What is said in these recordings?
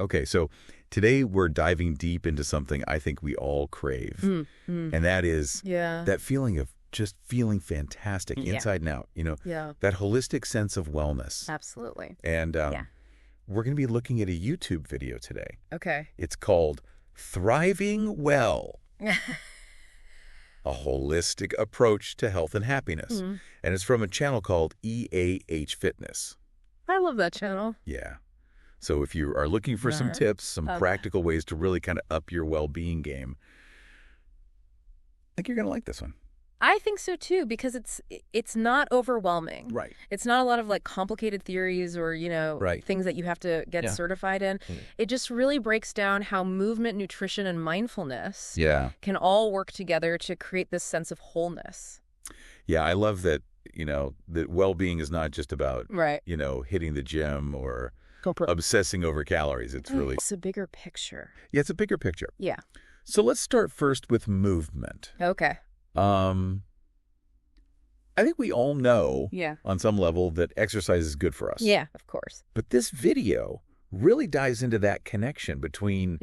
Okay, so today we're diving deep into something I think we all crave, and that is that feeling of just feeling fantastic inside and out, that holistic sense of wellness. Absolutely. And we're going to be looking at a YouTube video today. Okay. It's called Thriving Well, a holistic approach to health and happiness. And it's from a channel called EAH Fitness. I love that channel. Yeah. So if you are looking for some tips, some practical ways to really kind of up your well-being game, I think you're going to like this one. I think so too, because it's not overwhelming. Right. It's not a lot of like complicated theories or, things that you have to get certified in. It just really breaks down how movement, nutrition, and mindfulness can all work together to create this sense of wholeness. Yeah, I love that, that well-being is not just about, hitting the gym or obsessing over calories. It's really... It's a bigger picture. Yeah, it's a bigger picture. Yeah. So let's start first with movement. Okay. I think we all know on some level that exercise is good for us. Yeah, of course. But this video really dives into that connection between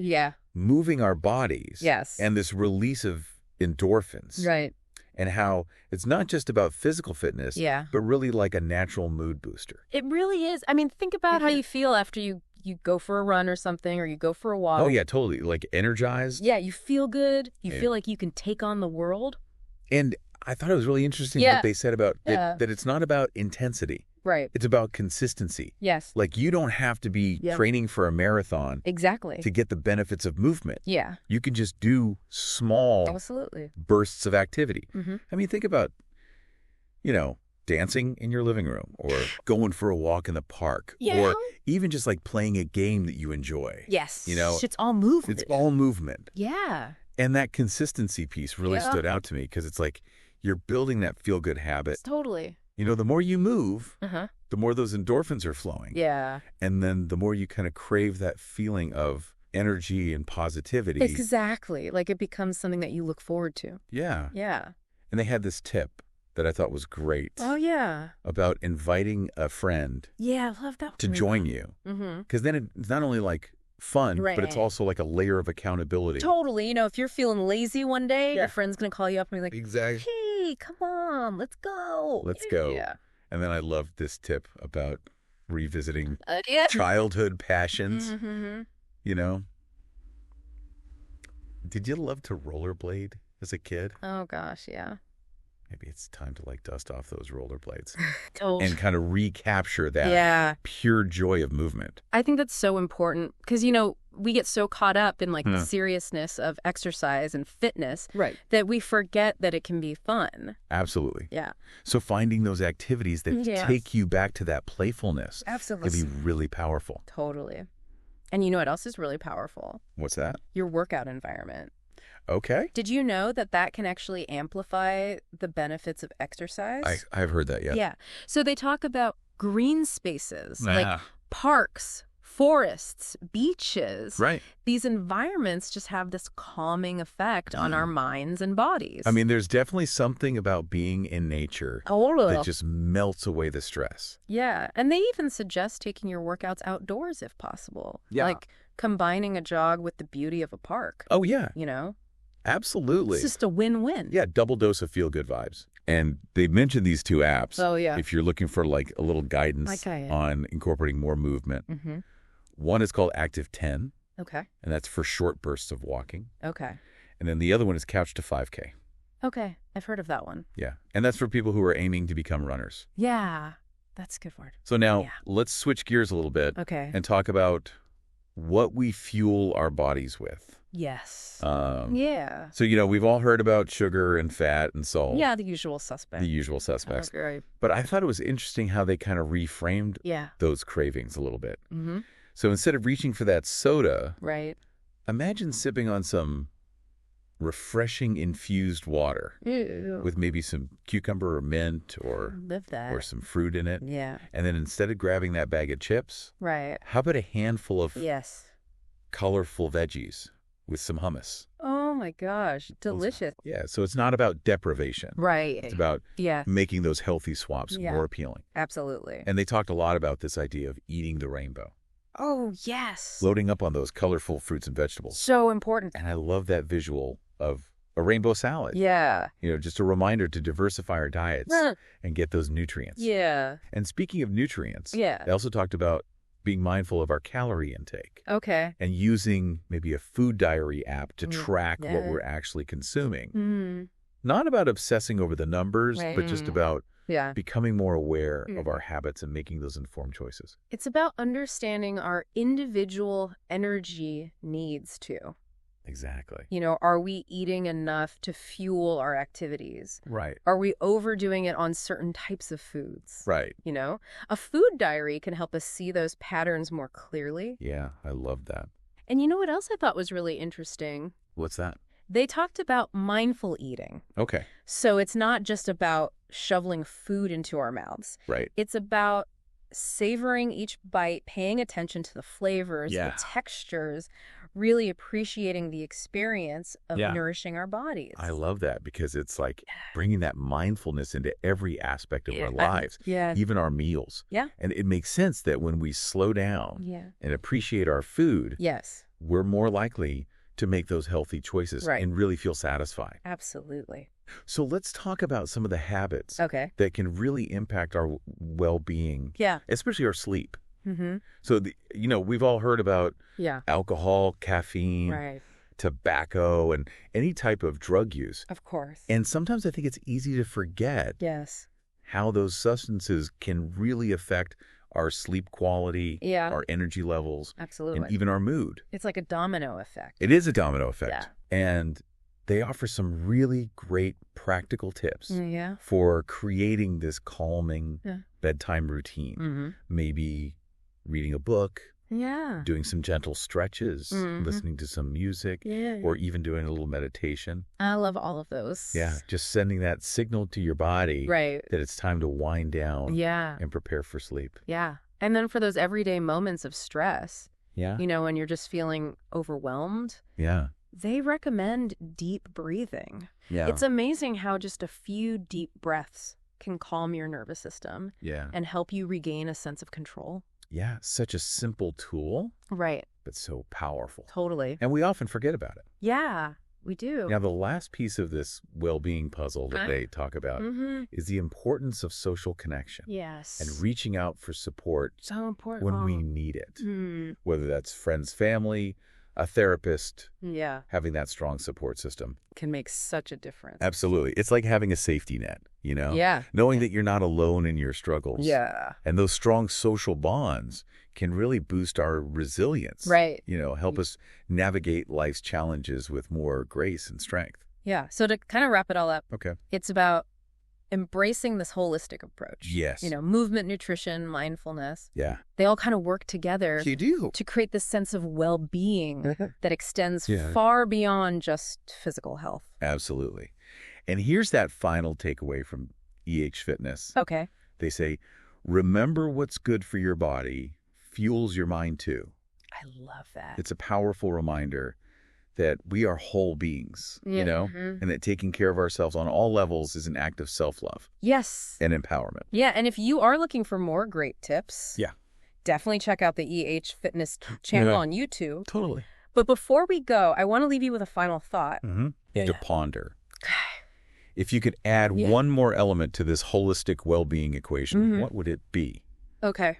moving our bodies and this release of endorphins. Right. And how it's not just about physical fitness, but really like a natural mood booster. It really is. I mean, think about how you feel after you go for a run or something, or you go for a walk. Oh, yeah, totally. Like energized. Yeah, you feel good. You feel like you can take on the world. And I thought it was really interesting what they said about that it's not about intensity. Right. It's about consistency. Yes. Like you don't have to be training for a marathon to get the benefits of movement. Yeah. You can just do small bursts of activity. I mean, think about, dancing in your living room or going for a walk in the park or even just like playing a game that you enjoy. Yes. It's all movement. It's all movement. Yeah. And that consistency piece really stood out to me because it's like you're building that feel-good habit. Totally. The more you move, the more those endorphins are flowing. Yeah. And then the more you kind of crave that feeling of energy and positivity. Exactly. Like it becomes something that you look forward to. Yeah. Yeah. And they had this tip that I thought was great. Oh, yeah. About inviting a friend. Yeah, I love that. To join you. Because then it's not only like fun, but it's also like a layer of accountability. Totally. If you're feeling lazy one day, your friend's going to call you up and be like, exactly. Hey, come on, let's go. Let's go. Yeah. And then I loved this tip about revisiting childhood passions. Did you love to rollerblade as a kid? Oh, gosh, yeah. Maybe it's time to like dust off those rollerblades Oh. and kind of recapture that pure joy of movement. I think that's so important because, we get so caught up in like the seriousness of exercise and fitness that we forget that it can be fun. Absolutely. Yeah. So finding those activities that take you back to that playfulness can be really powerful. Totally. And you know what else is really powerful? What's that? Your workout environment. Okay. Did you know that can actually amplify the benefits of exercise? I've heard that, yeah. Yeah. So they talk about green spaces, like parks, forests, beaches. Right. These environments just have this calming effect on our minds and bodies. I mean, there's definitely something about being in nature that just melts away the stress. Yeah. And they even suggest taking your workouts outdoors if possible. Yeah. Like combining a jog with the beauty of a park. Oh, yeah. Absolutely. It's just a win-win. Yeah, double dose of feel-good vibes. And they mentioned these two apps. Oh, yeah. If you're looking for like a little guidance on incorporating more movement. One is called Active 10. Okay. And that's for short bursts of walking. Okay. And then the other one is Couch to 5K. Okay. I've heard of that one. Yeah. And that's for people who are aiming to become runners. Yeah. That's a good word. So now let's switch gears a little bit. Okay. And talk about what we fuel our bodies with. Yes. Yeah. So, we've all heard about sugar and fat and salt. Yeah, the usual suspects. The usual suspects. Okay. But I thought it was interesting how they kind of reframed those cravings a little bit. So instead of reaching for that soda, imagine sipping on some refreshing infused water with maybe some cucumber or mint or some fruit in it. Yeah. And then instead of grabbing that bag of chips, how about a handful of colorful veggies with some hummus? Oh my gosh, delicious. Yeah, so it's not about deprivation. Right. It's about making those healthy swaps more appealing. Absolutely. And they talked a lot about this idea of eating the rainbow. Oh, yes. Loading up on those colorful fruits and vegetables. So important. And I love that visual of a rainbow salad. Yeah. Just a reminder to diversify our diets and get those nutrients. Yeah. And speaking of nutrients, they also talked about being mindful of our calorie intake. Okay. And using maybe a food diary app to track what we're actually consuming. Not about obsessing over the numbers, but just about becoming more aware of our habits and making those informed choices. It's about understanding our individual energy needs too. Exactly. Are we eating enough to fuel our activities? Right. Are we overdoing it on certain types of foods? Right. A food diary can help us see those patterns more clearly. Yeah, I love that. And you know what else I thought was really interesting? What's that? They talked about mindful eating. Okay. So it's not just about shoveling food into our mouths. Right. It's about savoring each bite, paying attention to the flavors, the textures, really appreciating the experience of nourishing our bodies. I love that because it's like bringing that mindfulness into every aspect of our lives, even our meals. Yeah. And it makes sense that when we slow down and appreciate our food, we're more likely to make those healthy choices and really feel satisfied. Absolutely. So let's talk about some of the habits that can really impact our well-being, especially our sleep. So, we've all heard about alcohol, caffeine, tobacco, and any type of drug use. Of course. And sometimes I think it's easy to forget how those substances can really affect our sleep quality, our energy levels, and even our mood. It's like a domino effect. It is a domino effect. And they offer some really great practical tips for creating this calming bedtime routine. Maybe reading a book, doing some gentle stretches, listening to some music, or even doing a little meditation. I love all of those. Yeah, just sending that signal to your body that it's time to wind down and prepare for sleep. Yeah. And then for those everyday moments of stress, when you're just feeling overwhelmed, they recommend deep breathing. Yeah. It's amazing how just a few deep breaths can calm your nervous system and help you regain a sense of control. Yeah, such a simple tool. Right. But so powerful. Totally. And we often forget about it. Yeah, we do. Now, the last piece of this well-being puzzle that they talk about is the importance of social connection. Yes. And reaching out for support so important. When we need it. Whether that's friends, family, a therapist, having that strong support system can make such a difference. Absolutely. It's like having a safety net, knowing that you're not alone in your struggles. Yeah. And those strong social bonds can really boost our resilience. Right. Help us navigate life's challenges with more grace and strength. Yeah. So to kind of wrap it all up, it's about embracing this holistic approach. Yes. Movement, nutrition, mindfulness. Yeah. They all kind of work together to create this sense of well-being that extends far beyond just physical health. Absolutely. And here's that final takeaway from EAH Fitness. Okay. They say, remember what's good for your body fuels your mind too. I love that. It's a powerful reminder that we are whole beings, and that taking care of ourselves on all levels is an act of self-love. Yes. And empowerment. Yeah, and if you are looking for more great tips, definitely check out the EAH Fitness channel on YouTube. Totally. But before we go, I want to leave you with a final thought. To ponder. If you could add one more element to this holistic well-being equation, what would it be? Okay.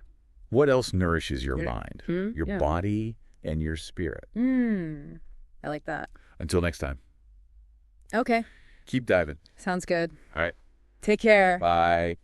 What else nourishes your mind, your body, and your spirit? I like that. Until next time. Okay. Keep diving. Sounds good. All right. Take care. Bye.